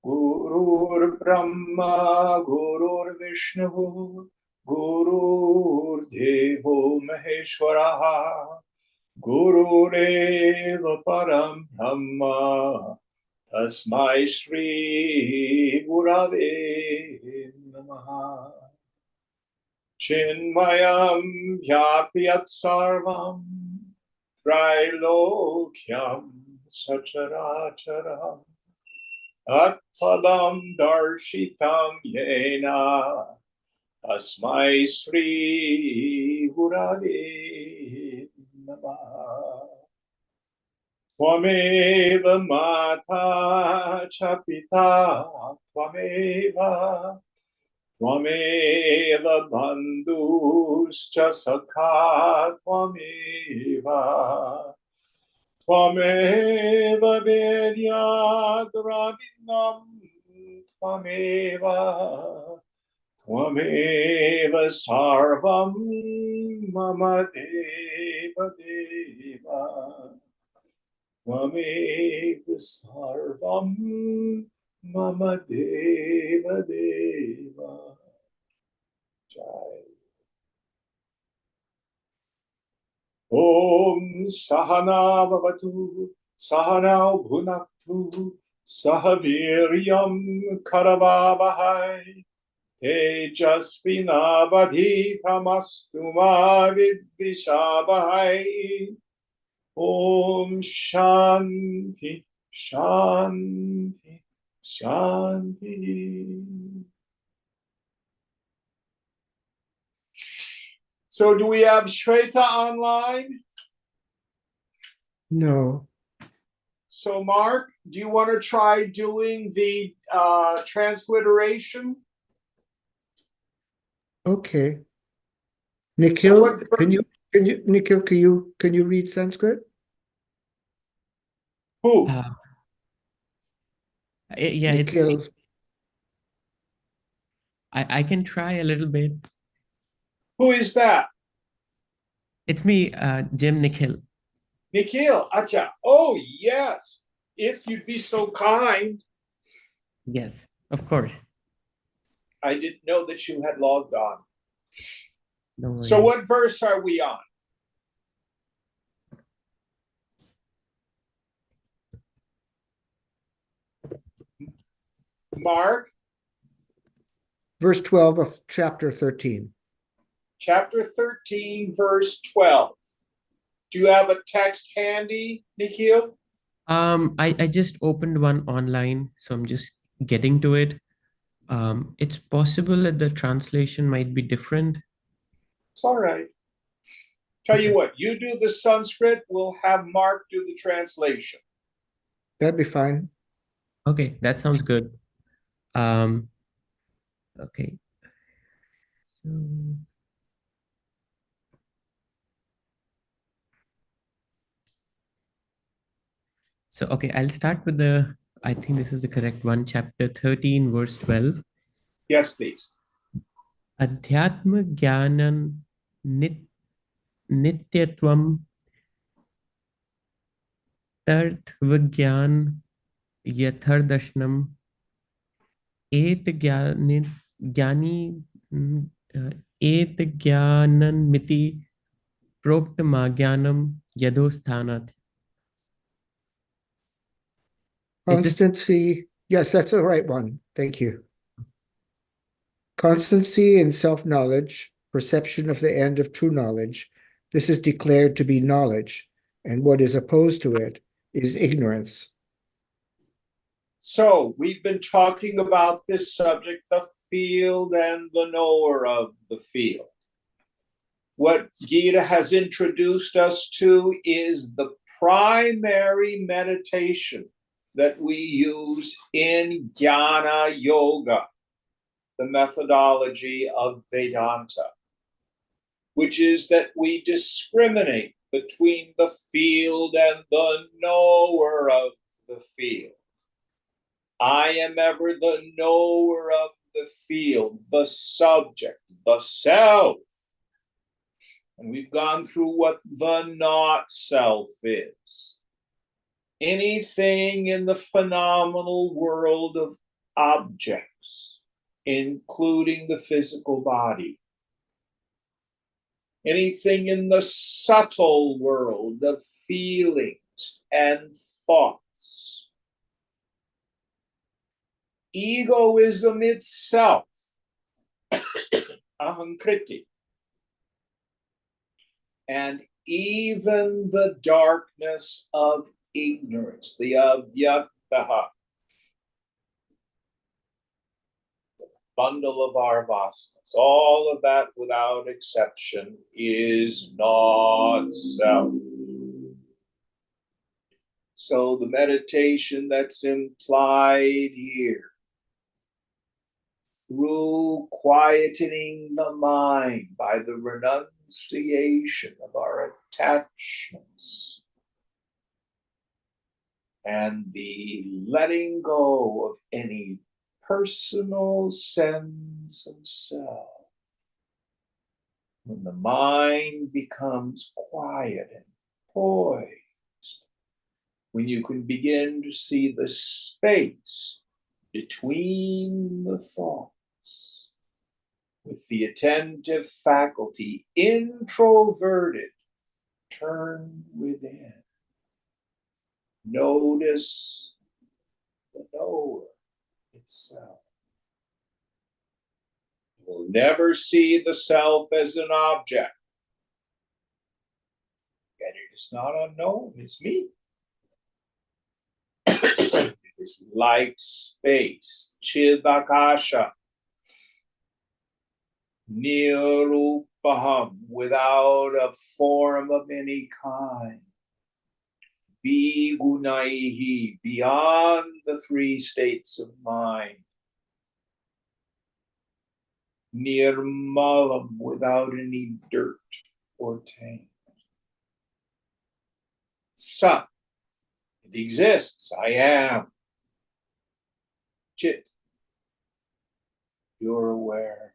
Gurur Brahma, Gurur Vishnu, Gurur Devo Maheshwaraha, Gurureva Param Brahma, Tasmai Shri Gurave Namaha. Chinmayam Vyapyat Sarvam, Trilokyam Sacharacharam, Atpalam Darshitam Yena, Tasmai Sri Gurave Namaha. Tvameva Mata cha Pita, Tvameva, Tvameva Bandhuscha Sakha, Tvameva, Tvameva Vedyat Rabinam, Tvameva, Tvameva Sarvam Mama Deva Deva. Tvameva Sarvam Mama Deva Deva. Jai. Om Sahana Bhavatu, Sahana Bhunaktu, Sahaviryam Karavavahai, Tejasvinavadhitamastu ma vidvishabhai. Om Shanti, Shanti, Shanti. So do we have Shweta online? No. So Mark, do you want to try doing the transliteration? Okay. Nikhil, Nikhil, can you read Sanskrit? Who? Yeah, Nikhil. I can try a little bit. Who is that? It's me, Jim Nikhil. Nikhil, acha. Oh, yes. If you'd be so kind. Yes, of course. I didn't know that you had logged on. No worries. So what verse are we on? Mark? Verse 12 of chapter 13. Chapter 13, verse 12. Do you have a text handy, Nikhil? I just opened one online, so I'm just getting to it. It's possible that the translation might be different. It's all right. Tell you what, you do the Sanskrit, we'll have Mark do the translation. That'd be fine. Okay, that sounds good. Okay. So, okay, I'll start with I think this is the correct one, chapter 13, verse 12. Yes, please. Adhyatma Jnanan Nityatvam Tarthvagyan Yathardashnam Et Jnani Et Jnanmiti Proktama Yadosthanat. Constancy. Yes, that's the right one. Thank you. Constancy in self-knowledge, perception of the end of true knowledge. This is declared to be knowledge, and what is opposed to it is ignorance. So we've been talking about this subject, the field and the knower of the field. What Gita has introduced us to is the primary meditation that we use in Jnana Yoga, the methodology of Vedanta, which is that we discriminate between the field and the knower of the field. I am ever the knower of the field, the subject, the self. And we've gone through what the not self is. Anything in the phenomenal world of objects, including the physical body. Anything in the subtle world of feelings and thoughts. Egoism itself, ahankriti, and even the darkness of ignorance, the avyaktaha, the bundle of our vasanas, all of that without exception is not self. So the meditation that's implied here, through quietening the mind by the renunciation of our attachments and the letting go of any personal sense of self, when the mind becomes quiet and poised, when you can begin to see the space between the thoughts, with the attentive faculty introverted, turned within. Notice the knower itself. You will never see the self as an object. And it is not unknown, it's me. It is like space, chidakasha, nirupaham, without a form of any kind. Vigunaihi, beyond the three states of mind. Nirmalam, without any dirt or taint. Sat, it exists, I am. Chit, you're aware.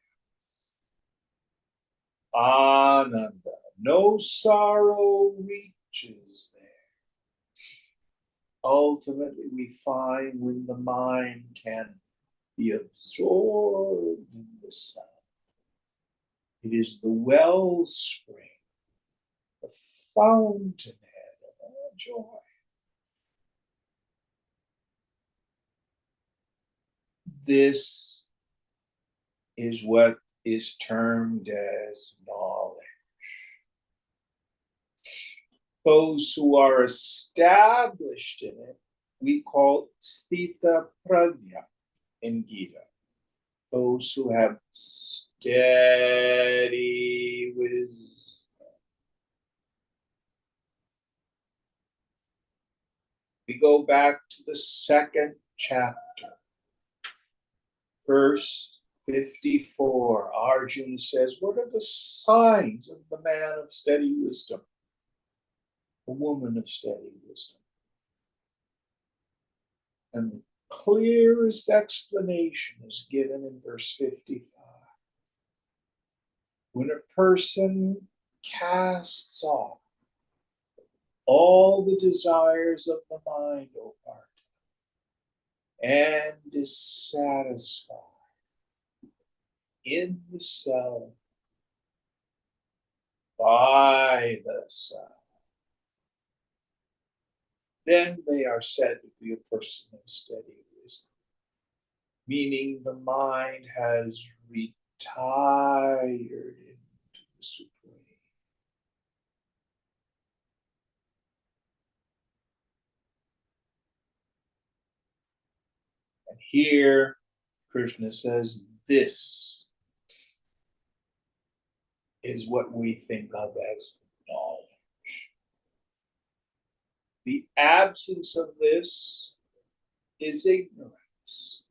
Ananda, no sorrow reaches there. Ultimately, we find when the mind can be absorbed in the sun, it is the wellspring, the fountainhead of all joy. This is what is termed as knowledge. Those who are established in it, we call sthita prajna in Gita. Those who have steady wisdom. We go back to the second chapter, verse 54. Arjuna says, what are the signs of the man of steady wisdom? A woman of steady wisdom. And the clearest explanation is given in verse 55. When a person casts off all the desires of the mind, O Partha, and is satisfied in the self, by the self, then they are said to be a person of steady wisdom, meaning the mind has retired into the supreme. And here, Krishna says, this is what we think of as knowledge. The absence of this is ignorance.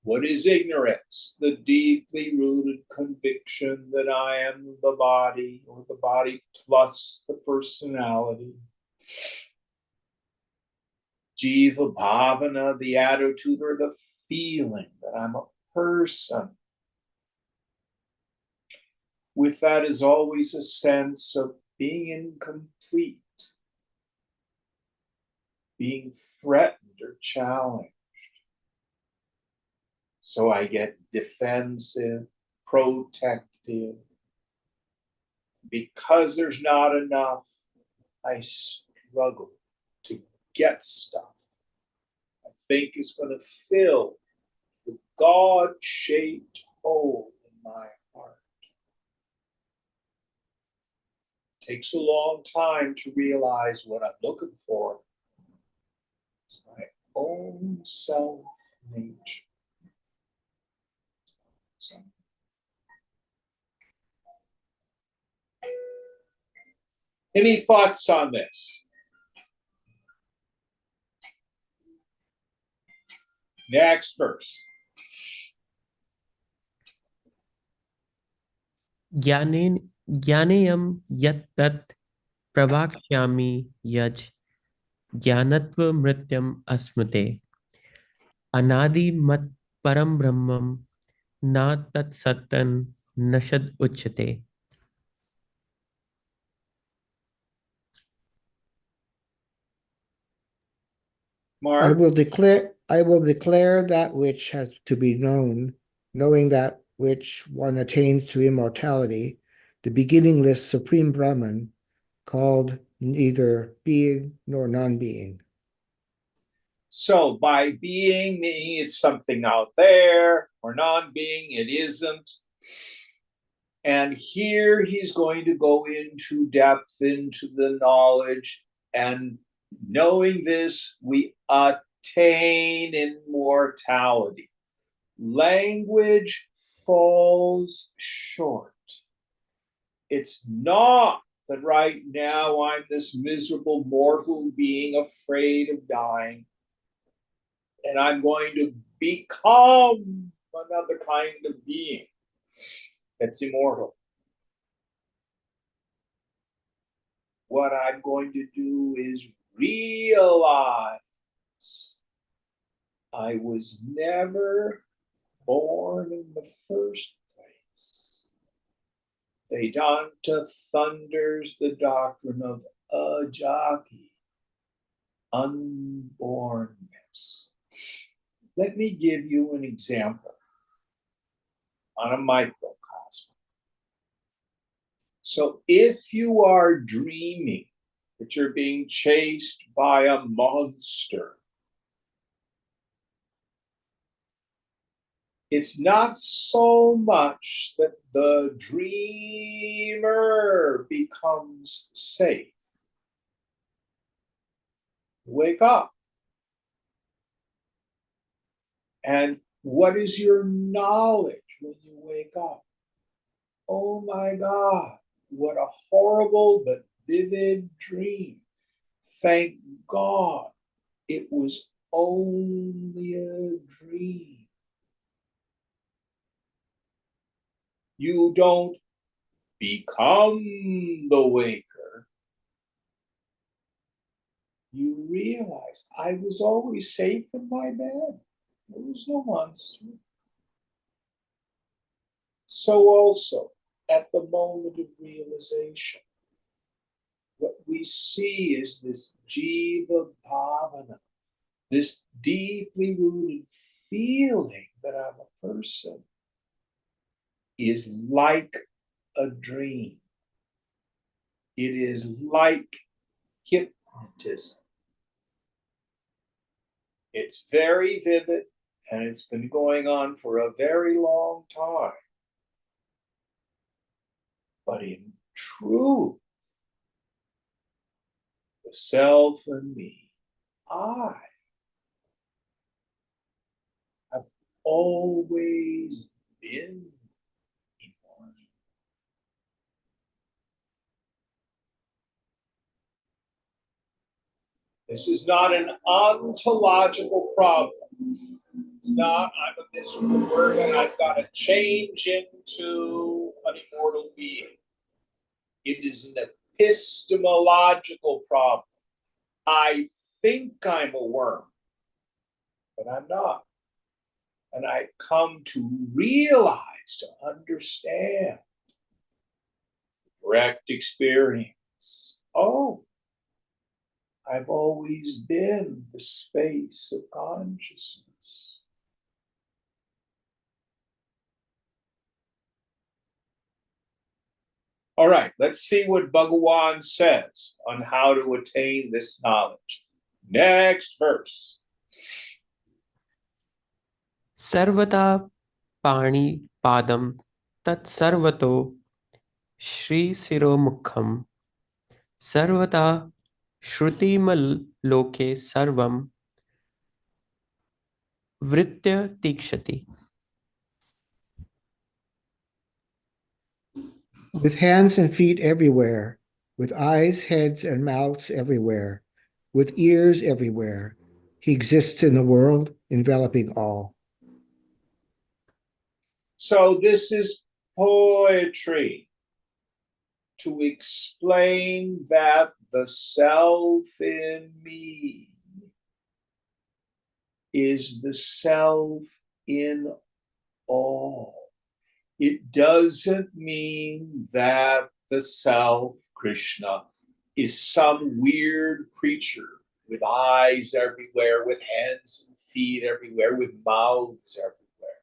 What is ignorance? The deeply rooted conviction that I am the body, or the body plus the personality. Jiva bhavana, the attitude or the feeling that I'm a person. With that is always a sense of being incomplete, being threatened or challenged. So I get defensive, protective. Because there's not enough, I struggle to get stuff I think is going to fill the God-shaped hole in my heart. It takes a long time to realize what I'm looking for. It's my own self-nature. So, any thoughts on this? Next verse. ज्ञानेयं यत् तत् प्रवक्ष्यामि यज् ज्ञानत्वमृत्यम् अस्मते अनादिमत् परं ब्रह्मं न तत्सत्तं नशद उच्यते. Mark? I will declare that which has to be known, knowing that which one attains to immortality, the beginningless supreme Brahman, called neither being nor non-being. So by being, meaning it's something out there, or non-being, it isn't. And here he's going to go into depth into the knowledge, and knowing this, we attain immortality. Language falls short. It's not that right now I'm this miserable mortal being afraid of dying, and I'm going to become another kind of being that's immortal. What I'm going to do is realize I was never born in the first place. Vedanta thunders the doctrine of ajati, unbornness. Let me give you an example on a microcosm. So if you are dreaming that you're being chased by a monster, it's not so much that the dreamer becomes safe. Wake up. And what is your knowledge when you wake up? Oh my God, what a horrible but vivid dream. Thank God it was only a dream. You don't become the waker. You realize I was always safe in my bed. There was no monster. So also, at the moment of realization, what we see is this jiva bhavana, this deeply rooted feeling that I'm a person, is like a dream. It is like hypnotism. It's very vivid, and it's been going on for a very long time. But in truth, the self and me, I have always been immortal. This is not an ontological problem. It's not, I'm a miserable word and I've got to change into an immortal being. It is an epistemological problem. I think I'm a worm, but I'm not. And I come to realize, to understand direct experience. Oh, I've always been the space of consciousness. All right, let's see what Bhagwad says on how to attain this knowledge. Next verse. Sarvata pani padam tat sarvato shri siro mukham sarvata shrutimal loke sarvam vritya tikshati. With hands and feet everywhere, with eyes, heads, and mouths everywhere, with ears everywhere, he exists in the world, enveloping all. So this is poetry to explain that the self in me is the self in all. It doesn't mean that the self, Krishna, is some weird creature with eyes everywhere, with hands and feet everywhere, with mouths everywhere.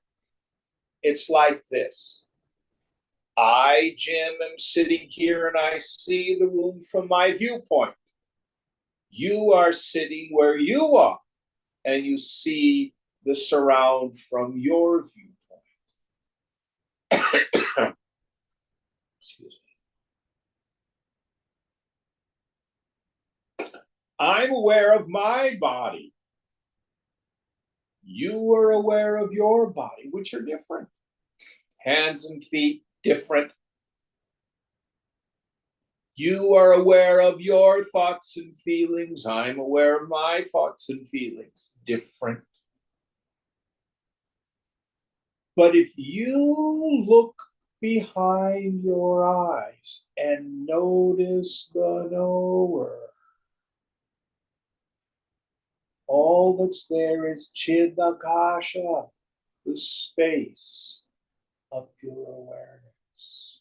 It's like this. I, Jim, am sitting here and I see the room from my viewpoint. You are sitting where you are and you see the surround from your viewpoint. Excuse me. I'm aware of my body. You are aware of your body, which are different. Hands and feet, different. You are aware of your thoughts and feelings. I'm aware of my thoughts and feelings, different. But if you look behind your eyes and notice the knower, all that's there is Chidakasha, the space of pure awareness.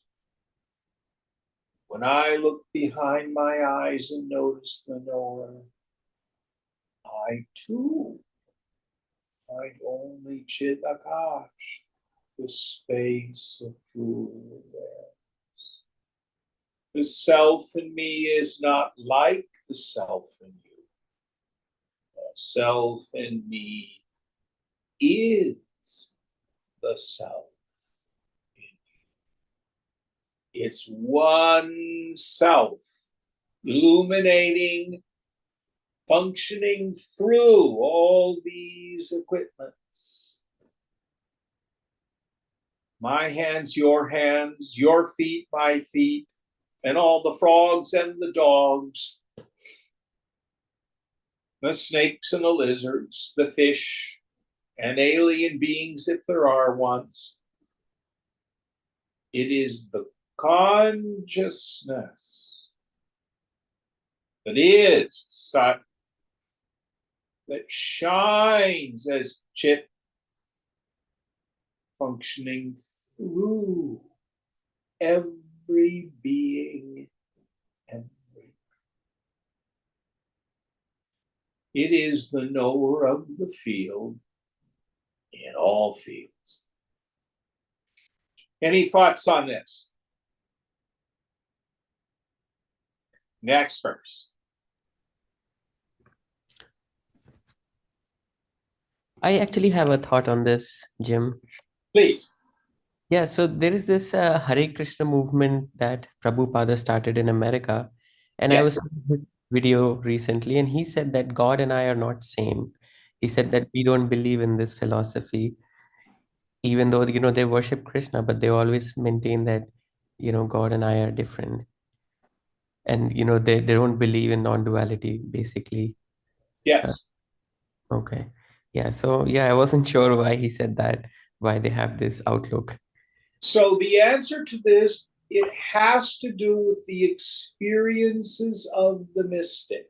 When I look behind my eyes and notice the knower, I too find only Chidakash, the space of pure awareness. The self in me is not like the self in you. The self in me is the self in you. It's one self, illuminating, functioning through all these equipments. My hands, your feet, my feet, and all the frogs and the dogs, the snakes and the lizards, the fish, and alien beings if there are ones. It is the consciousness that is Sat, that shines as Chit, functioning through every being and it is the knower of the field in all fields. Any thoughts on this? Next verse. I actually have a thought on this, Jim. Please. Yeah, so there is this Hare Krishna movement that Prabhupada started in America, and I was Yes. watching his video recently, and he said that God and I are not same. He said that we don't believe in this philosophy, even though they worship Krishna, but they always maintain that God and I are different, and they don't believe in non-duality basically. Yes. Okay. Yeah. So yeah, I wasn't sure why he said that, why they have this outlook. So the answer to this, it has to do with the experiences of the mystic.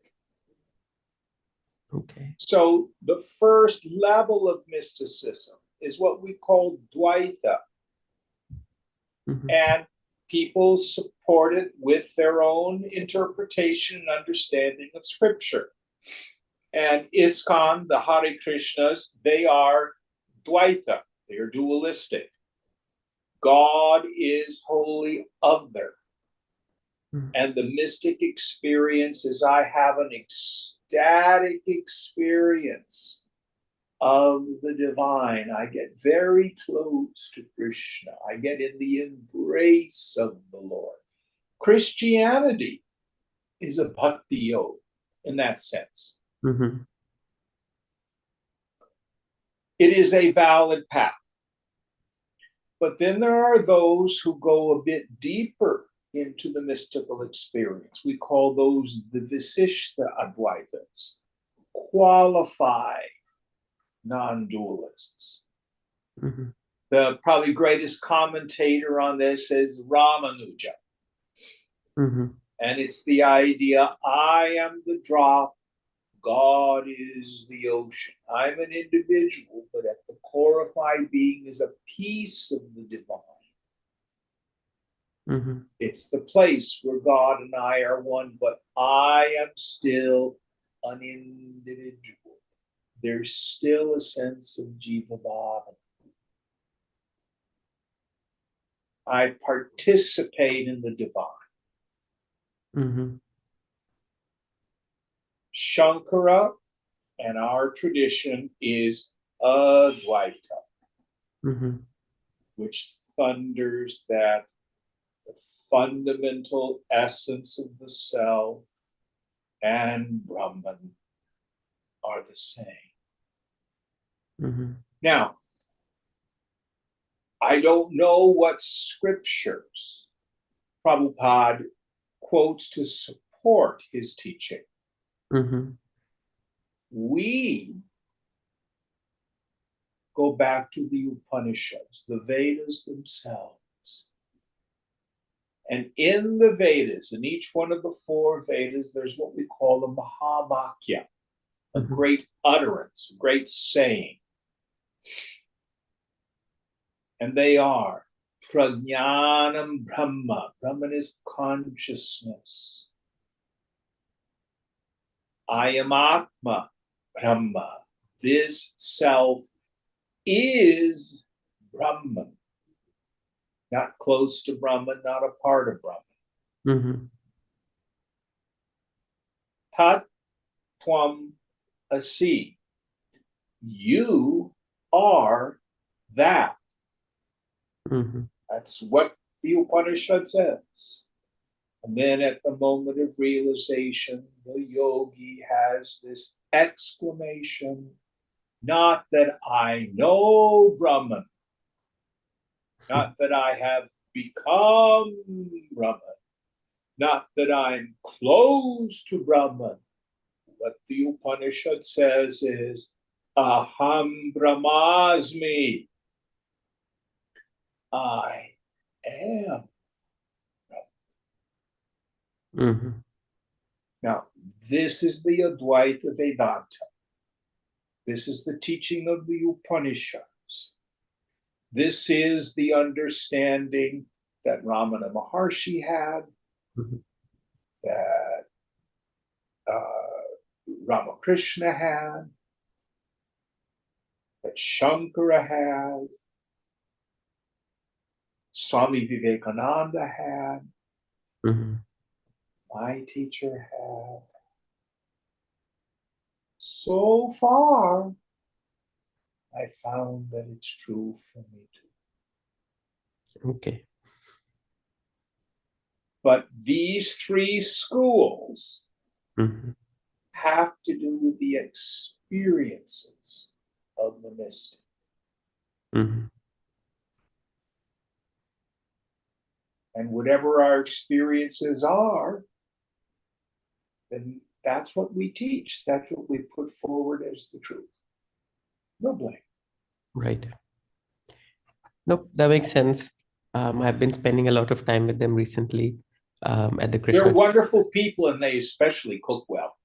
Okay. So the first level of mysticism is what we call Dvaita, Mhm. and people support it with their own interpretation and understanding of scripture. And ISKCON, the Hare Krishnas, they are Dvaita, they are dualistic. God is wholly other. Mhm. And the mystic experience is I have an ecstatic experience of the divine. I get very close to Krishna. I get in the embrace of the Lord. Christianity is a bhakti yoga in that sense. Mhm. It is a valid path. But then there are those who go a bit deeper into the mystical experience. We call those the Visishta Advaitas, qualified non-dualists. Mhm. The probably greatest commentator on this is Ramanuja. Mhm. And it's the idea, I am the drop, God is the ocean. I'm an individual, but at the core of my being is a piece of the divine. Mhm. It's the place where God and I are one, but I am still an individual. There's still a sense of Jiva Bhava. I participate in the divine. Mhm. Shankara and our tradition is Advaita, Mhm. which thunders that the fundamental essence of the self and Brahman are the same. Mhm. Now, I don't know what scriptures Prabhupada quotes to support his teaching. Mhm. We go back to the Upanishads, the Vedas themselves. And in the Vedas, in each one of the four Vedas, there's what we call a Mahavakya, a Mhm. great utterance, a great saying. And they are Prajnanam Brahma. Brahman is consciousness. I am Atma Brahma. This self is Brahman. Not close to Brahman, not a part of Brahman. Mhm. Tat Tvam Asi. You are that. Mhm. That's what the Upanishad says. And then at the moment of realization, the yogi has this exclamation, not that I know Brahman, not that I have become Brahman, not that I'm close to Brahman. What the Upanishad says is, Aham Brahmasmi. I am. Mhm. Now, this is the Advaita Vedanta. This is the teaching of the Upanishads. This is the understanding that Ramana Maharshi had, Mhm. that Ramakrishna had, that Shankara has, Swami Vivekananda had, Mhm. my teacher had. So far, I found that it's true for me too. Okay. But these three schools Mhm. have to do with the experiences of the mystic. Mhm. And whatever our experiences are, then That's what we teach. That's what we put forward as the truth. No blame. Right. Nope, that makes sense. I've been spending a lot of time with them recently at the They're Krishna. wonderful people, and they especially cook well.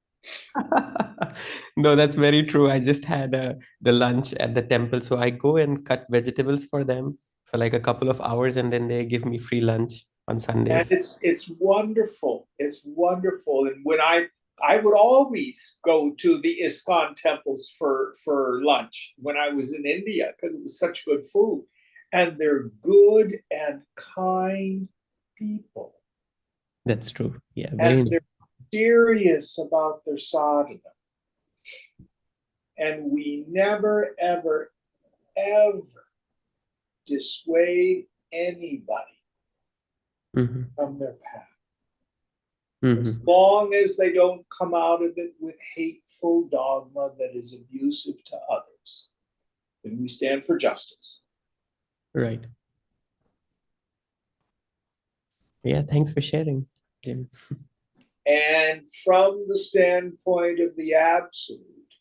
No, that's very true. I just had the lunch at the temple, so I go and cut vegetables for them for like a couple of hours, and then they give me free lunch on And Sundays. it's wonderful. It's wonderful. And when I would always go to the ISKCON temples for lunch when I was in India because it was such good food. And they're good and kind people. That's true. Yeah, And very. they're serious about their sadhana. And we never, ever, ever dissuade anybody Mhm, from their path. As mhm. long as they don't come out of it with hateful dogma that is abusive to others, then we stand for justice. Right. Yeah, thanks for sharing, Jim. And from the standpoint of the absolute,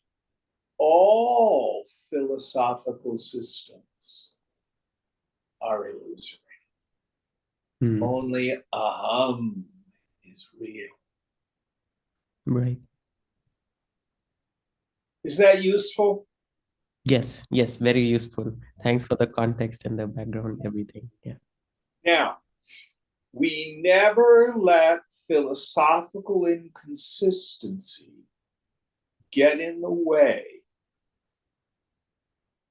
all philosophical systems are illusory. Hmm. Only aham is real. Right. Is that useful? Yes, yes, very useful. Thanks for the context and the background, everything. Yeah. Now, we never let philosophical inconsistency get in the way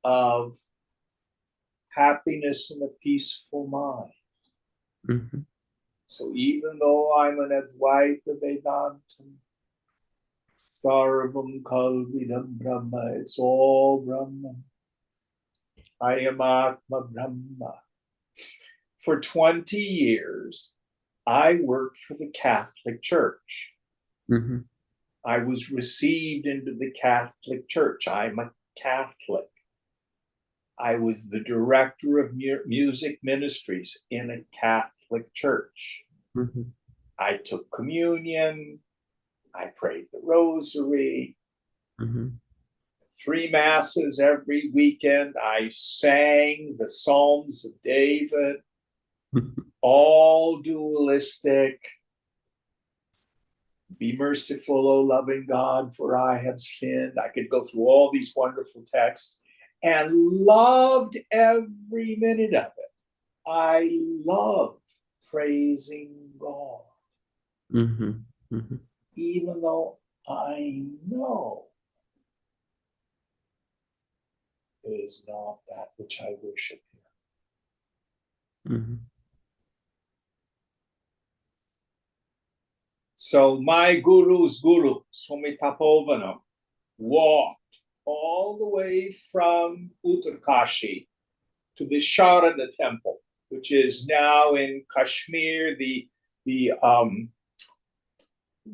of happiness and a peaceful mind. Mhm, So even though I'm an Advaita Vedantam, Sarvam Kalvidam Brahma, it's all Brahma. I am Atma Brahma. For 20 years, I worked for the Catholic Church. mhm, I was received into the Catholic Church. I'm a Catholic. I was the director of music ministries in a Catholic church. mhm, I took communion. I prayed the rosary, mhm. 3 masses every weekend. I sang the Psalms of David, all dualistic. Be merciful, O loving God, for I have sinned. I could go through all these wonderful texts and loved every minute of it. I love praising God, Mhm, mhm, even though I know it is not that which I worship here. mhm. So my guru's guru, Swami Tapovanam, walked all the way from Uttarkashi to the Sharada temple, which is now in Kashmir.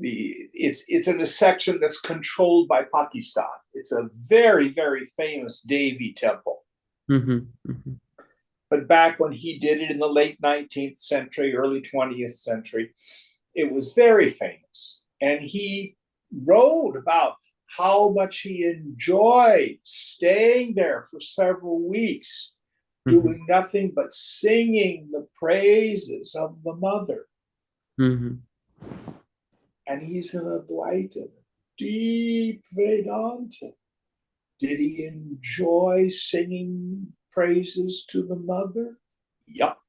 It's in a section that's controlled by Pakistan. It's a very, very famous Devi temple. Mhm, mhm. But back when he did it in the late 19th century, early 20th century, it was very famous. And he wrote about how much he enjoyed staying there for several weeks, doing nothing but singing the praises of the mother. Mhm, And he's an Advaita, deep Vedanta. Did he enjoy singing praises to the mother? Yup.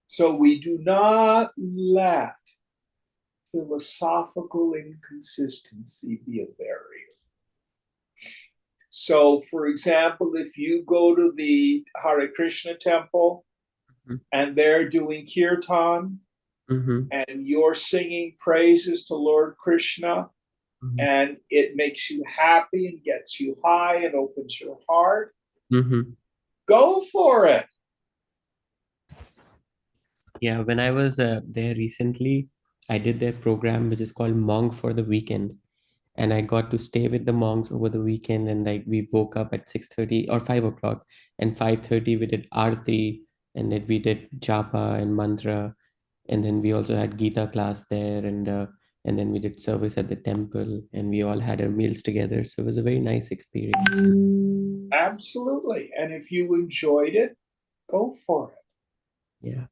So we do not let philosophical inconsistency be a barrier. So, for example, if you go to the Hare Krishna temple mhm, and they're doing kirtan mhm, and you're singing praises to Lord Krishna mhm, and it makes you happy and gets you high and opens your heart, mhm. go for it. Yeah, when I was there recently, I did their program, which is called Monk for the Weekend. And I got to stay with the monks over the weekend. And like we woke up at 6:30 or 5 o'clock, and 5:30 we did Aarti. and then we did japa and mantra, and then we also had Gita class there, and then we did service at the temple, and we all had our meals together. So it was a very nice experience. Absolutely. And if you enjoyed it, go for it. Yeah.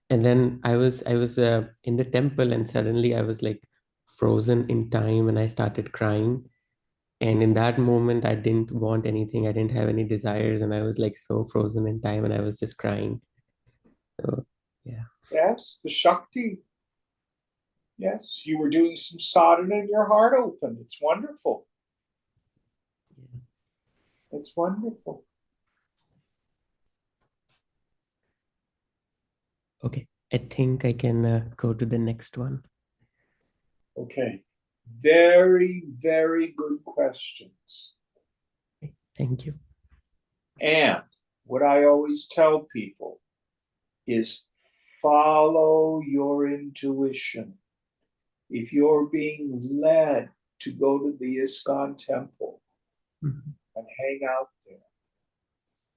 And then I was in the temple, and suddenly I was like frozen in time, and I started crying. And in that moment, I didn't want anything. I didn't have any desires, and I was like so frozen in time, and I was just crying. So yeah. Yes, the Shakti. Yes, you were doing some sadhana and your heart opened. It's wonderful. It's wonderful. Okay. I think I can go to the next one. Okay. Very, very good questions. Okay, thank you. And what I always tell people is follow your intuition. If you're being led to go to the ISKCON temple Mhm. and hang out there,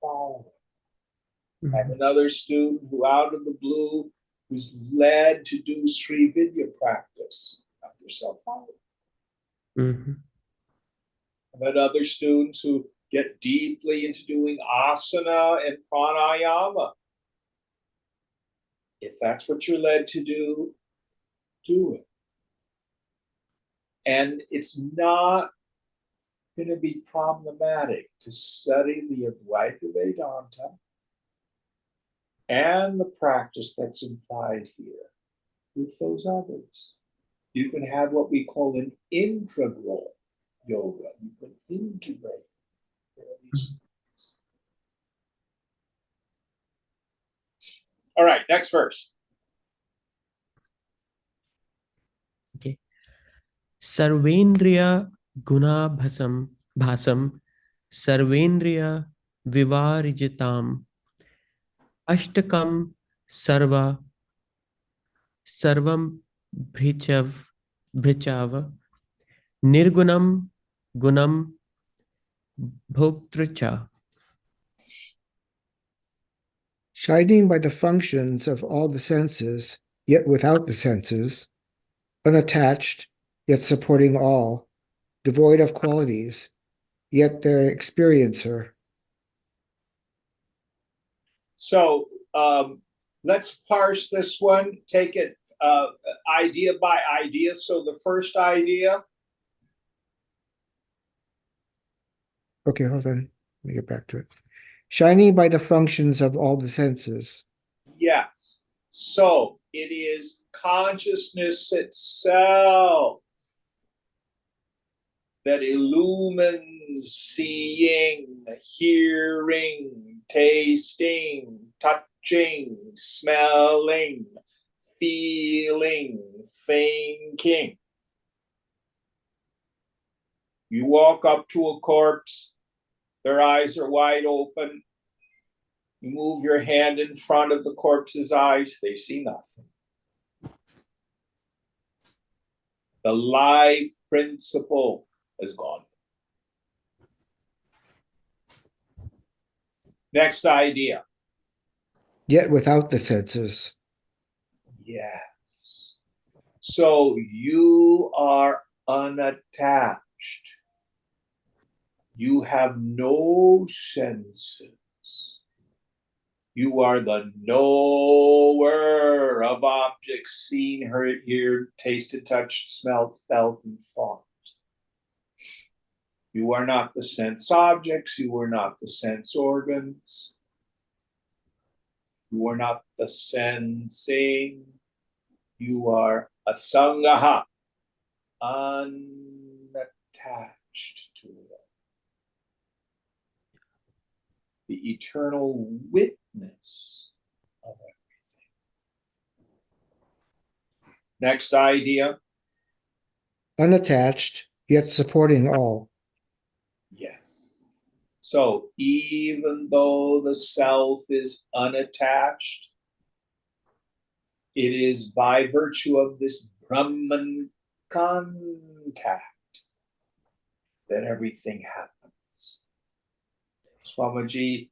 follow it. I have Mhm. another student who, out of the blue, was led to do Sri Vidya practice. Knock yourself out. Mhm. I've had other students who get deeply into doing asana and pranayama. If that's what you're led to do it. And it's not going to be problematic to study the Advaita Vedanta and the practice that's implied here with those others. You can have what we call an integral yoga. You can integrate these things. All right, next verse. Okay. Sarvendriya guna bhasam sarvendriya vivarijitam ashtakam sarva sarvam bhrichav nirgunam gunam bhoktricha. Shining by the functions of all the senses, yet without the senses, unattached, yet supporting all, devoid of qualities, yet their experiencer. So let's parse this one, take it idea by idea. So the first idea. Okay, hold on. Let me get back to it. Shining by the functions of all the senses. Yes. So it is consciousness itself that illumines seeing, hearing, tasting, touching, smelling, feeling, thinking. You walk up to a corpse, their eyes are wide open. You move your hand in front of the corpse's eyes, they see nothing. The life principle is gone. Next idea. Yet without the senses. Yes. So you are unattached. You have no senses. You are the knower of objects seen, heard, heard, tasted, touched, smelled, felt, and thought. You are not the sense objects. You are not the sense organs. You are not the sensing. You are asangaha, unattached to it. The eternal witness of everything. Next idea. Unattached, yet supporting all. Yes. So even though the self is unattached, it is by virtue of this Brahman contact that everything happens. Swamiji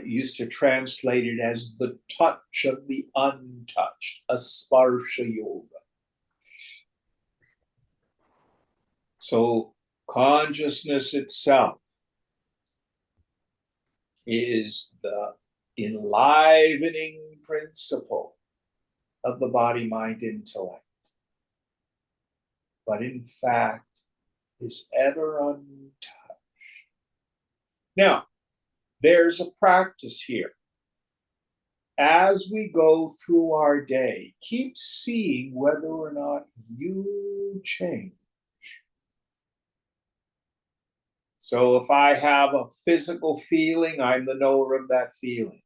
used to translate it as the touch of the untouched, a sparsha yoga. So consciousness itself is the enlivening principle of the body, mind, intellect, but in fact is ever untouched. Now, there's a practice here. As we go through our day, keep seeing whether or not you change. So if I have a physical feeling, I'm the knower of that feeling.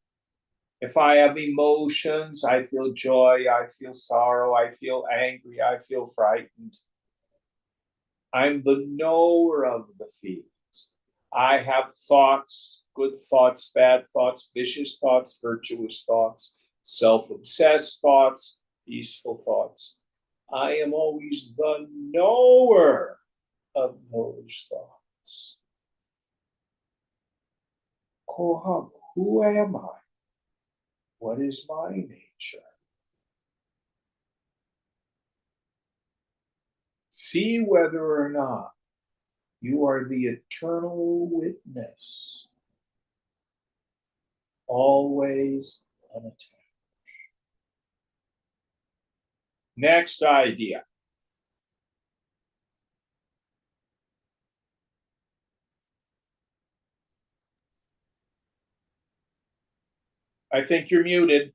If I have emotions, I feel joy, I feel sorrow, I feel angry, I feel frightened. I'm the knower of the feelings. I have thoughts, good thoughts, bad thoughts, vicious thoughts, virtuous thoughts, self-obsessed thoughts, peaceful thoughts. I am always the knower of those thoughts. Koham, who am I? What is my nature? See whether or not you are the eternal witness, always unattached. Next idea. I think you're muted.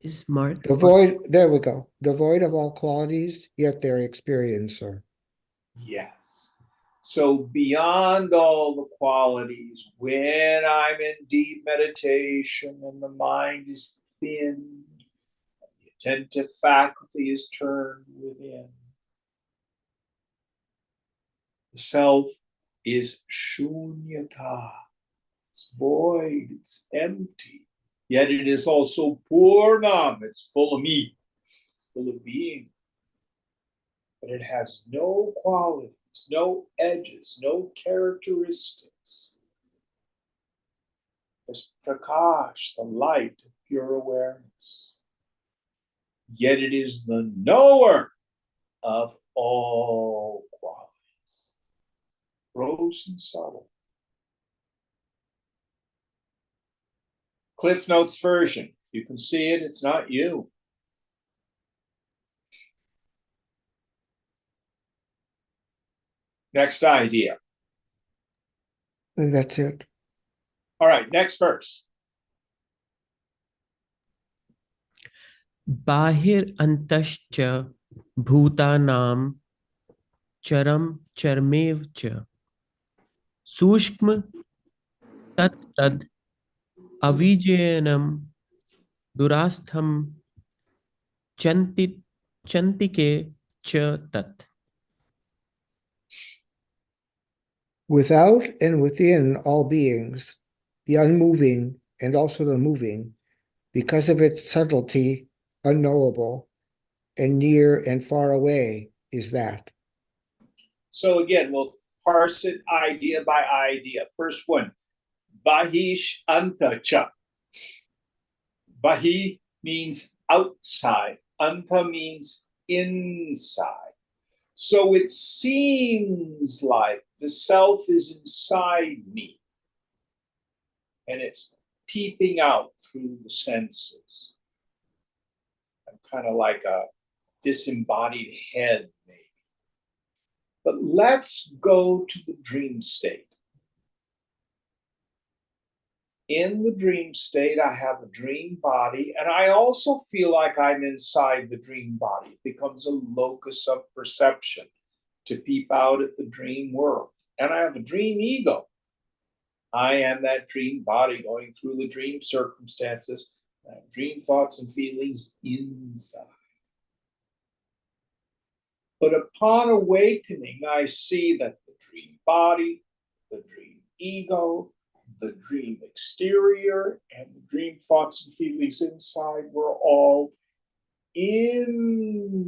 Is Mark? Devoid, there we go. Devoid of all qualities, yet their experiencer. Yes. So beyond all the qualities, when I'm in deep meditation and the mind is thinned, the attentive faculty is turned within, the self is shunyata. It's void, it's empty. Yet it is also purnam, it's full of me, full of being. But it has no qualities, no edges, no characteristics. It's prakash, the light of pure awareness. Yet it is the knower of all qualities, gross and subtle. Cliff Notes version. You can see it, it's not you. Next idea. And that's it. All right, next verse. Bahir antascha bhutanam charam charmev cha sushma tat tad avijayanam durastham chantit chantike cha tat. Without and within all beings, the unmoving and also the moving, because of its subtlety, unknowable, and near and far away, is that. So again, we'll parse it idea by idea. First one, bahish antacha. Bahi means outside. Anta means inside. So it seems like the self is inside me and it's peeping out through the senses. I'm kind of like a disembodied head, maybe. But let's go to the dream state. In the dream state, I have a dream body, and I also feel like I'm inside the dream body. It becomes a locus of perception to peep out at the dream world. And I have a dream ego. I am that dream body going through the dream circumstances. I have dream thoughts and feelings inside. But upon awakening, I see that the dream body, the dream ego, the dream exterior, and the dream thoughts and feelings inside were all inside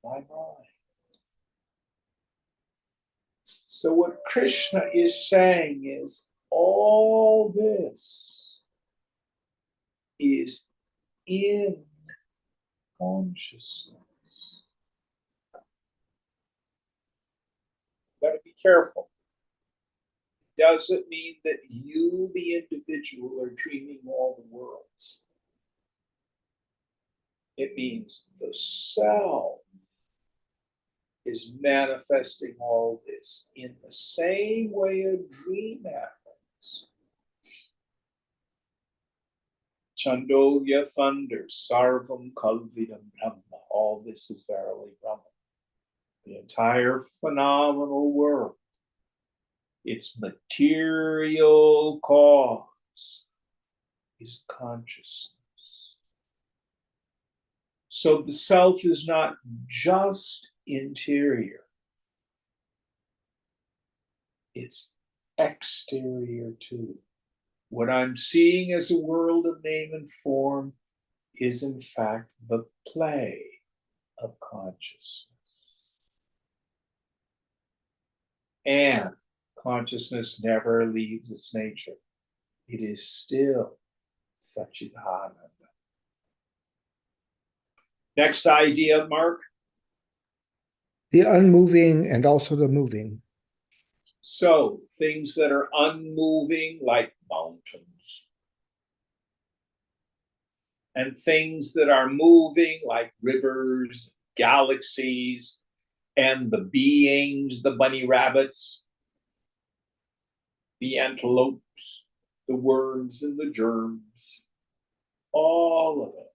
my mind. So what Krishna is saying is all this is in consciousness. Got to be careful. Doesn't mean that you, the individual, are dreaming all the worlds. It means the self is manifesting all this in the same way a dream happens. Chandogya thunders, Sarvam Kalvidam Brahma. All this is verily Brahma. The entire phenomenal world, its material cause is consciousness. So the self is not just interior, it's exterior too. What I'm seeing as a world of name and form is in fact the play of consciousness. And consciousness never leaves its nature. It is still Satchidananda. Next idea, Mark. The unmoving and also the moving. So things that are unmoving, like mountains, and things that are moving, like rivers, galaxies, and the beings, the bunny rabbits, the antelopes, the worms and the germs, all of it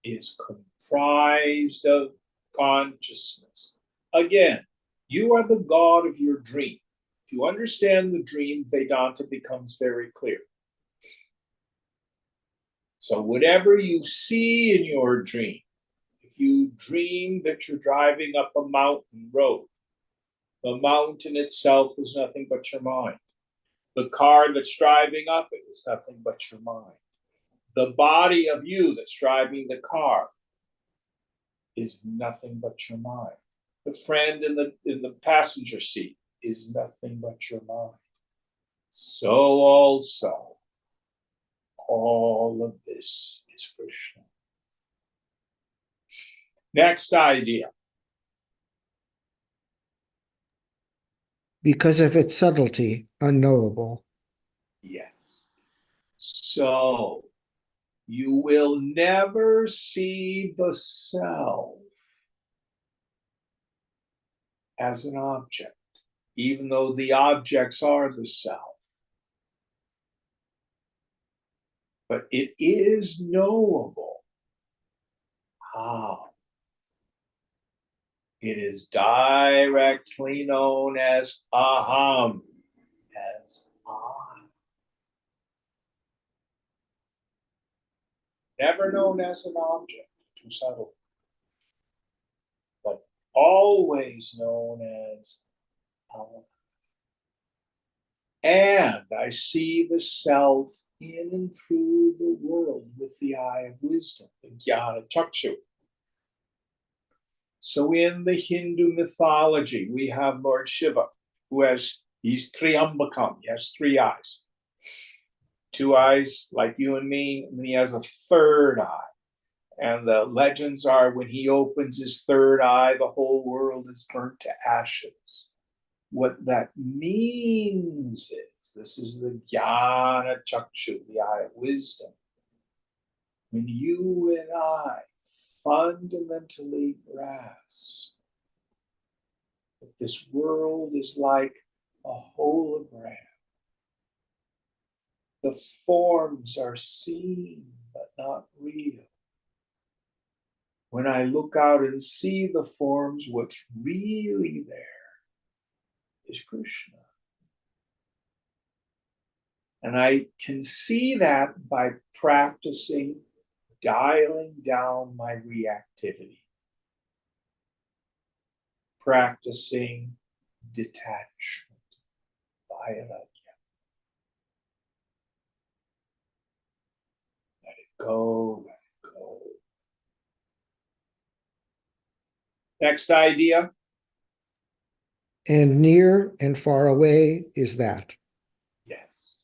is comprised of consciousness. Again, you are the God of your dream. If you understand the dream, Vedanta becomes very clear. So whatever you see in your dream, if you dream that you're driving up a mountain road, the mountain itself is nothing but your mind. The car that's driving up it is nothing but your mind. The body of you that's driving the car is nothing but your mind. The friend in the passenger seat is nothing but your mind. So also, all of this is Krishna. Next idea. Because of its subtlety, unknowable. Yes. So you will never see the self as an object, even though the objects are the self. But it is knowable. How? It is directly known as aham, as I. Never known as an object, too subtle, but always known as I. And I see the self in and through the world with the eye of wisdom, the jnana chakshu. So in the Hindu mythology, we have Lord Shiva, he's Triambakam, he has three eyes. Two eyes like you and me, and he has a third eye. And the legends are when he opens his third eye, the whole world is burnt to ashes. What that means is, this is the jnana chakshu, the eye of wisdom. When you and I fundamentally grasp that this world is like a hologram, the forms are seen but not real. When I look out and see the forms, what's really there is Krishna. And I can see that by practicing dialing down my reactivity, practicing detachment, vairagya. Let it go, let it go. Next idea. And near and far away is that. Yes.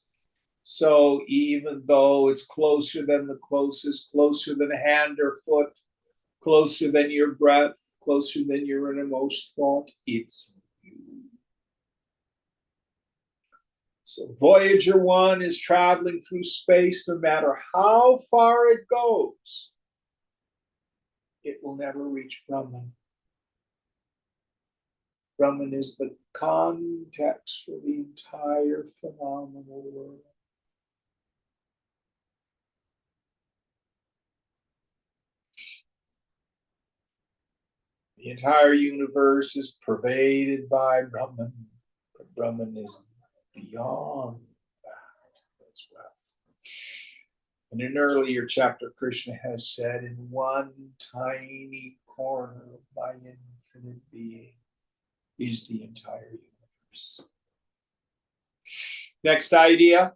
So even though it's closer than the closest, closer than a hand or foot, closer than your breath, closer than your innermost thought, it's you. So Voyager 1 is traveling through space. No matter how far it goes, it will never reach Brahman. Brahman is the context for the entire phenomenal world. The entire universe is pervaded by Brahman, but Brahman is beyond that as well. In an earlier chapter, Krishna has said, in one tiny corner of my infinite being is the entire universe. Next idea.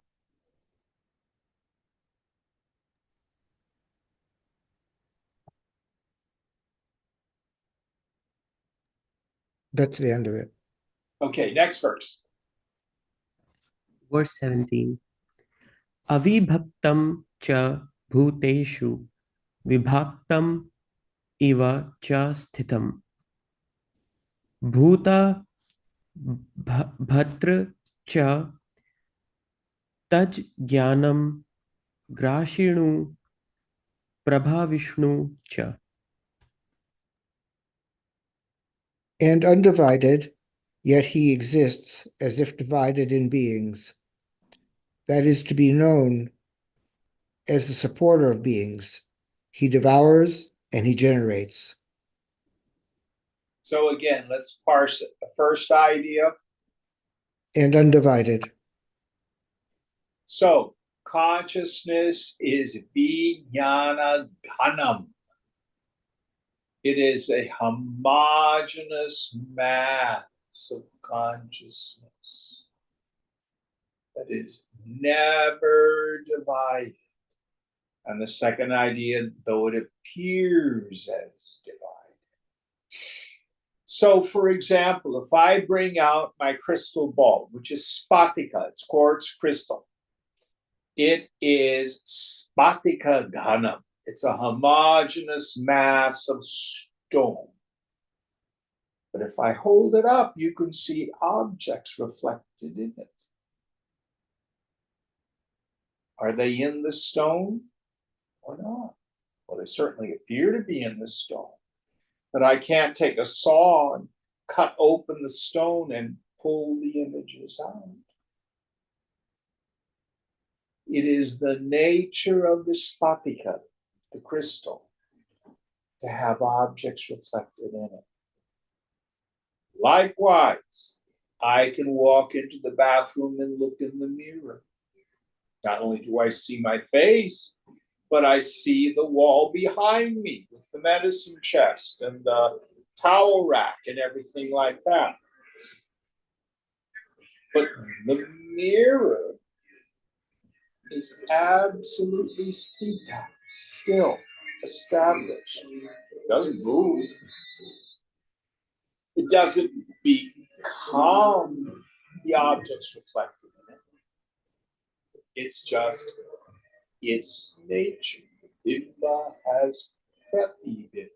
That's the end of it. Okay, next verse. Verse 17. Avibhaktam cha bhuteshu vibhaktam iva cha sthitam. Bhuta bhadra cha taj jnanam grashinu prabhavishnu cha. And undivided, yet he exists as if divided in beings. That is to be known as the supporter of beings. He devours and he generates. So again, let's parse it. The first idea. And undivided. So consciousness is vijnana ghanam. It is a homogeneous mass of consciousness that is never divided. And the second idea, though it appears as divided. So, for example, if I bring out my crystal ball, which is spatika, it's quartz crystal, it is spatika ghanam. It's a homogeneous mass of stone. But if I hold it up, you can see objects reflected in it. Are they in the stone or not? Well, they certainly appear to be in the stone. But I can't take a saw and cut open the stone and pull the images out. It is the nature of the spatika, the crystal, to have objects reflected in it. Likewise, I can walk into the bathroom and look in the mirror. Not only do I see my face, but I see the wall behind me with the medicine chest and the towel rack and everything like that. But the mirror is absolutely still, established. It doesn't move. It doesn't become the objects reflected in it. It's just its nature. Bimba has pratibimba.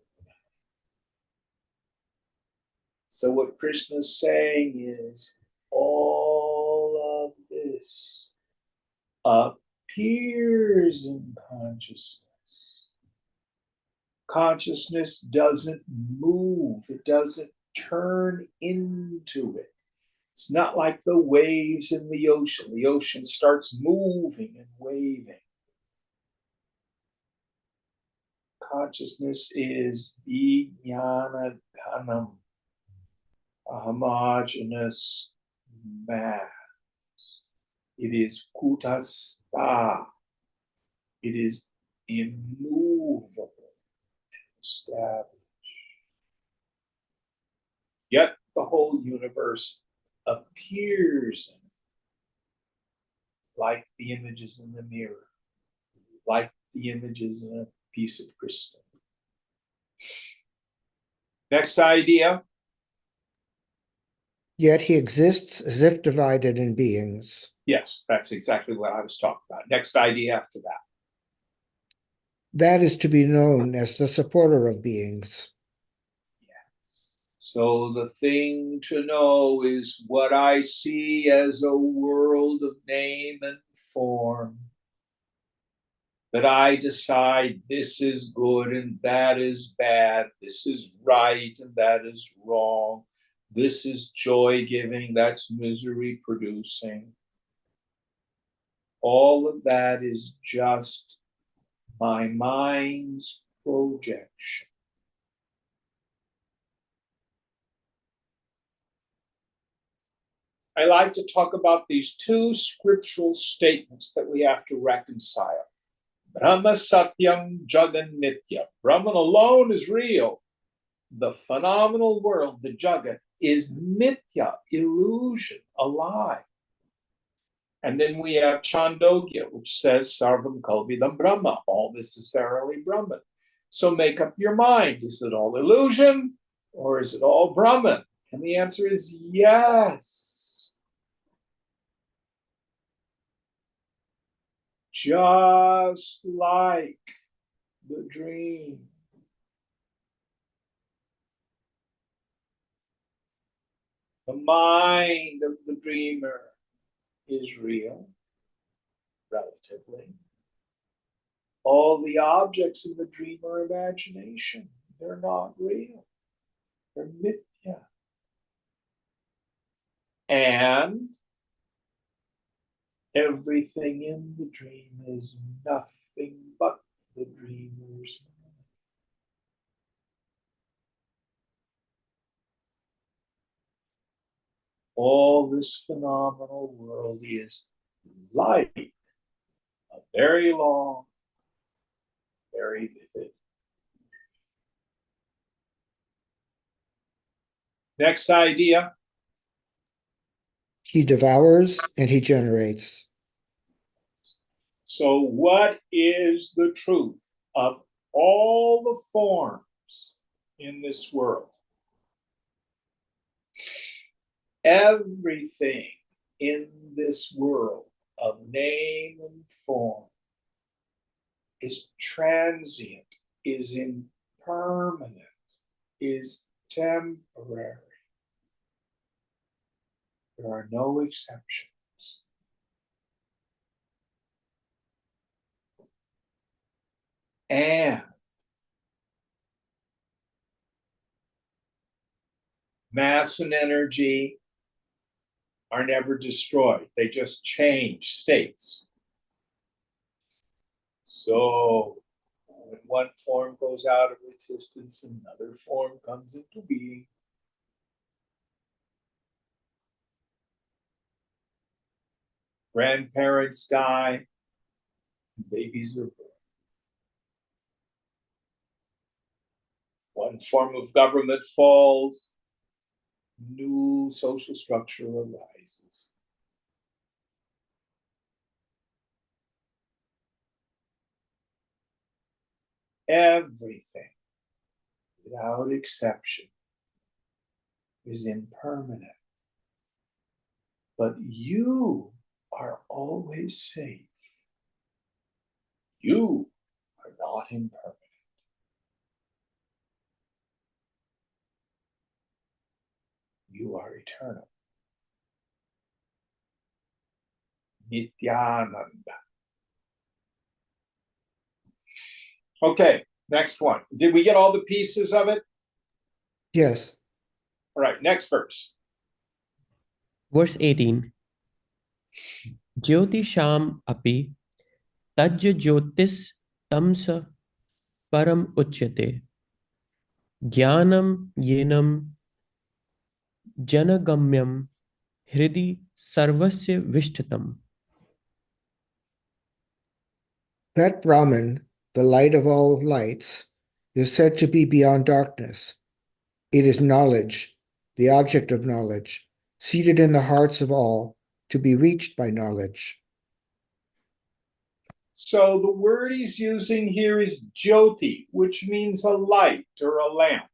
So what Krishna is saying is all of this appears in consciousness. Consciousness doesn't move. It doesn't turn into it. It's not like the waves in the ocean. The ocean starts moving and waving. Consciousness is vijnana ghanam, a homogeneous mass. It is kutastha. It is immovable, established. Yet the whole universe appears like the images in the mirror, like the images in a piece of crystal. Next idea. Yet he exists as if divided in beings. Yes, that's exactly what I was talking about. Next idea after that. That is to be known as the supporter of beings. So the thing to know is what I see as a world of name and form. That I decide this is good and that is bad, this is right and that is wrong, this is joy giving, that's misery producing. All of that is just my mind's projection. I like to talk about these two scriptural statements that we have to reconcile. Brahma Satyam Jagan Nitya. Brahman alone is real. The phenomenal world, the Jagat, is Mithya, illusion, a lie. And then we have Chandogya, which says Sarvam Kalvidam Brahma. All this is verily Brahman. So make up your mind. Is it all illusion or is it all Brahman? And the answer is yes. Just like the dream. The mind of the dreamer is real, relatively. All the objects in the dream are imagination. They're not real. They're mithya. And everything in the dream is nothing but the dreamer's mind. All this phenomenal world is like a very long, very vivid. Next idea. He devours and he generates. So, what is the truth of all the forms in this world? Everything in this world of name and form is transient, is impermanent, is temporary. There are no exceptions. And mass and energy are never destroyed. They just change states. So when one form goes out of existence, another form comes into being. Grandparents die, babies are born. One form of government falls, new social structure arises. Everything, without exception, is impermanent. But you are always safe. You are not impermanent. You are eternal. Nityananda. Okay, next one. Did we get all the pieces of it? Yes. All right, next verse. Verse 18. Jyotisham api tajya jyotis tamsa param uchyate jnanam yenam janagamyam hridi sarvasya vishtatam. That Brahman, the light of all lights, is said to be beyond darkness. It is knowledge, the object of knowledge, seated in the hearts of all, to be reached by knowledge. So the word he's using here is jyoti, which means a light or a lamp.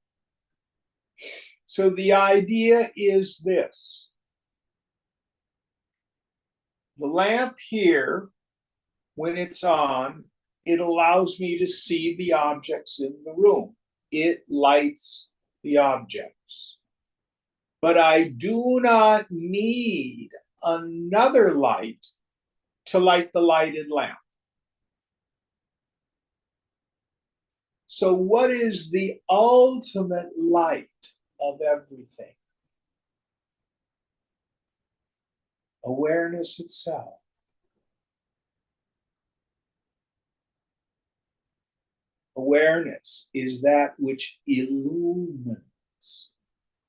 So the idea is this. The lamp here, when it's on, it allows me to see the objects in the room. It lights the objects. But I do not need another light to light the lighted lamp. So what is the ultimate light of everything? Awareness itself. Awareness is that which illumines,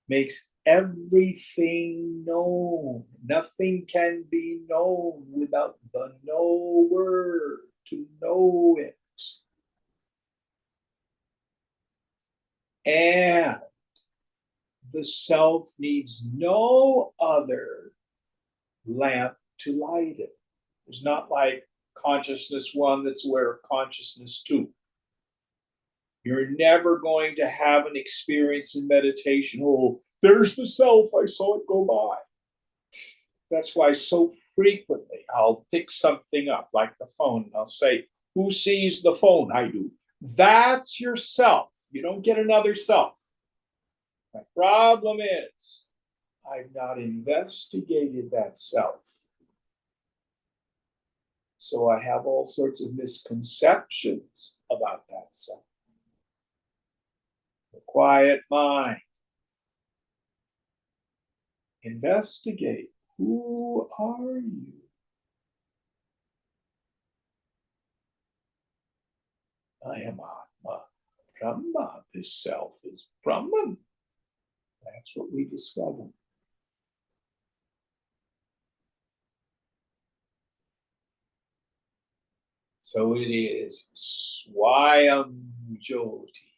makes everything known. Nothing can be known without the knower to know it. And the self needs no other lamp to light it. There's not like consciousness one that's aware of consciousness two. You're never going to have an experience in meditation. Oh, there's the self, I saw it go by. That's why so frequently I'll pick something up, like the phone, and I'll say, who sees the phone? I do. That's yourself. You don't get another self. My problem is, I've not investigated that self. So I have all sorts of misconceptions about that self. The quiet mind. Investigate. Who are you? I am Atma. Brahma. This self is Brahman. That's what we discover. So it is Swayam Jyoti.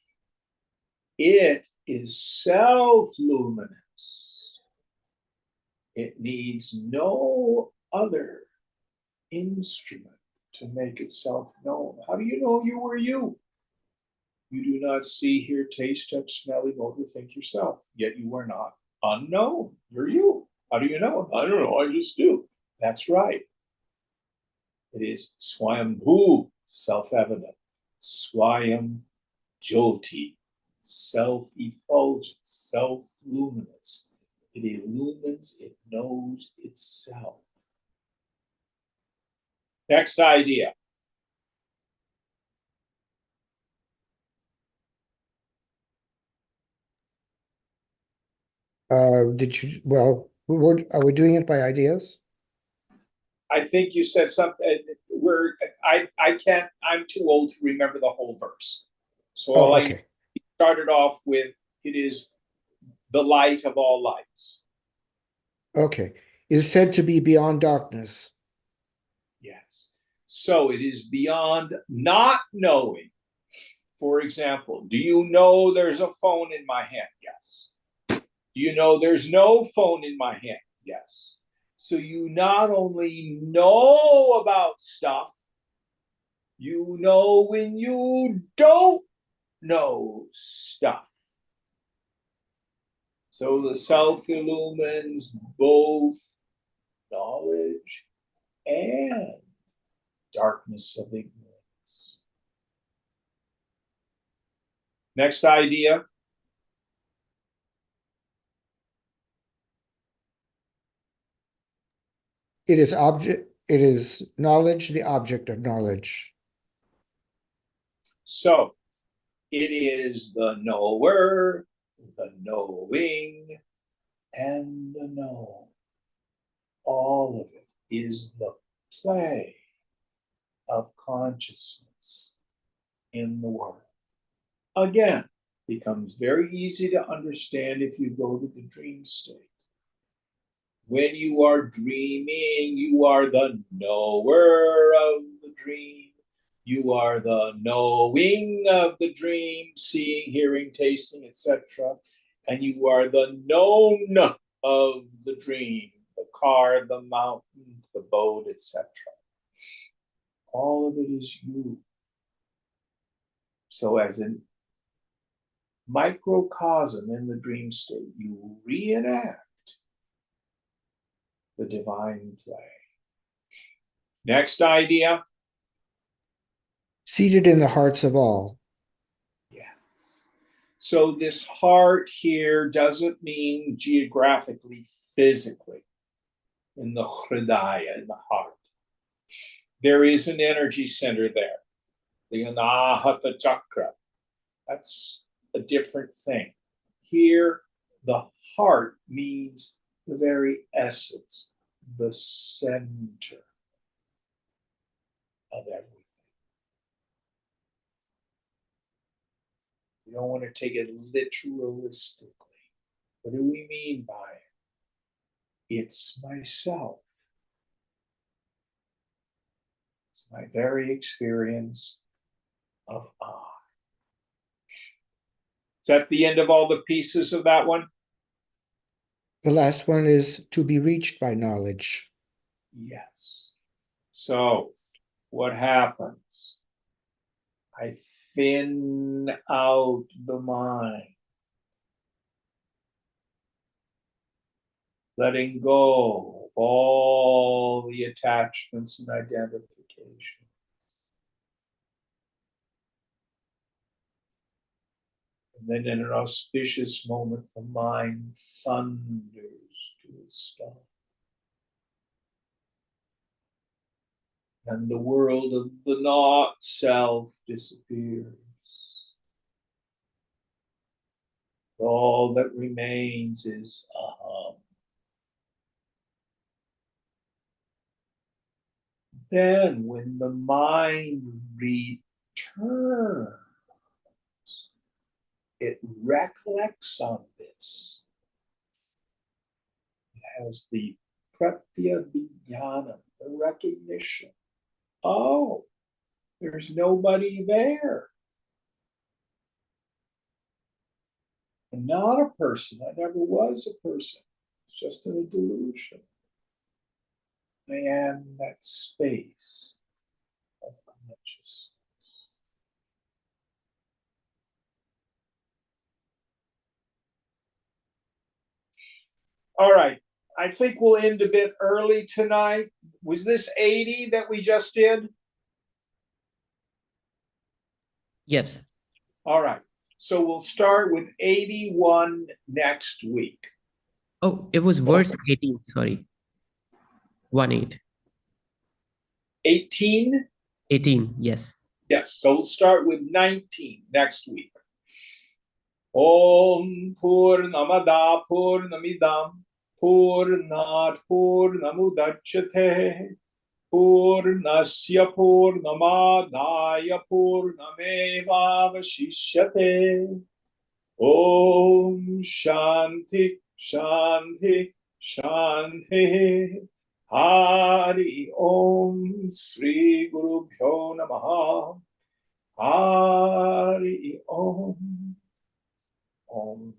It is self-luminous. It needs no other instrument to make itself known. How do you know you were you? You do not see, hear, taste, touch, smell, emote, or think yourself, yet you are not unknown. You're you. How do you know? I don't know, I just do. That's right. It is Swayambhu, self-evident. Swayam Jyoti, self-effulgent, self-luminous. It illumines, it knows itself. Next idea. Are we doing it by ideas? I think you said something where I can't, I'm too old to remember the whole verse. So Oh, I okay. started off with, it is the light of all lights. Okay. Is said to be beyond darkness. Yes. So it is beyond not knowing. For example, do you know there's a phone in my hand? Yes. Do you know there's no phone in my hand? Yes. So you not only know about stuff, you know when you don't know stuff. So the self illumines both knowledge and darkness of ignorance. Next idea. It is knowledge, the object of knowledge. So it is the knower, the knowing, and the known. All of it is the play of consciousness in the world. Again, becomes very easy to understand if you go to the dream state. When you are dreaming, you are the knower of the dream. You are the knowing of the dream, seeing, hearing, tasting, etc. And you are the known of the dream, the car, the mountain, the boat, etc. All of it is you. So as an microcosm in the dream state. You reenact the divine play. Next idea. Seated in the hearts of all. Yes. So this heart here doesn't mean geographically, physically, in the hridaya, in the heart. There is an energy center there, the anahata chakra. That's a different thing. Here, the heart means the very essence, the center of everything. We don't want to take it literalistically. What do we mean by it? It's myself. It's my very experience of I. Is that the end of all the pieces of that one? The last one is to be reached by knowledge. Yes. So, what happens? I thin out the mind, letting go of all the attachments and identification. And then in an auspicious moment, the mind thunders to its stop. And the world of the not self disappears. All that remains is aham. Then, when the mind returns, it recollects on this. It has the pratyabhijnana, the recognition. Oh, there's nobody there. I'm not a person. I never was a person. It's just in a delusion. I am that space of consciousness. All right. I think we'll end a bit early tonight. Was this 80 that we just did? Yes. All right. So we'll start with 81 next week. Oh, it was verse 18, sorry. 1-8. 18? 18, yes. Yes. So we'll start with 19 next week. Om Purnamada Purnamidam Purnat Purnamudachyate Purnasya Purnamadaya Purnamevavashishyate. Om Shanti Shanti Shanti. Hari Om Sri Guru Bhyo Namaha. Hari Om. Om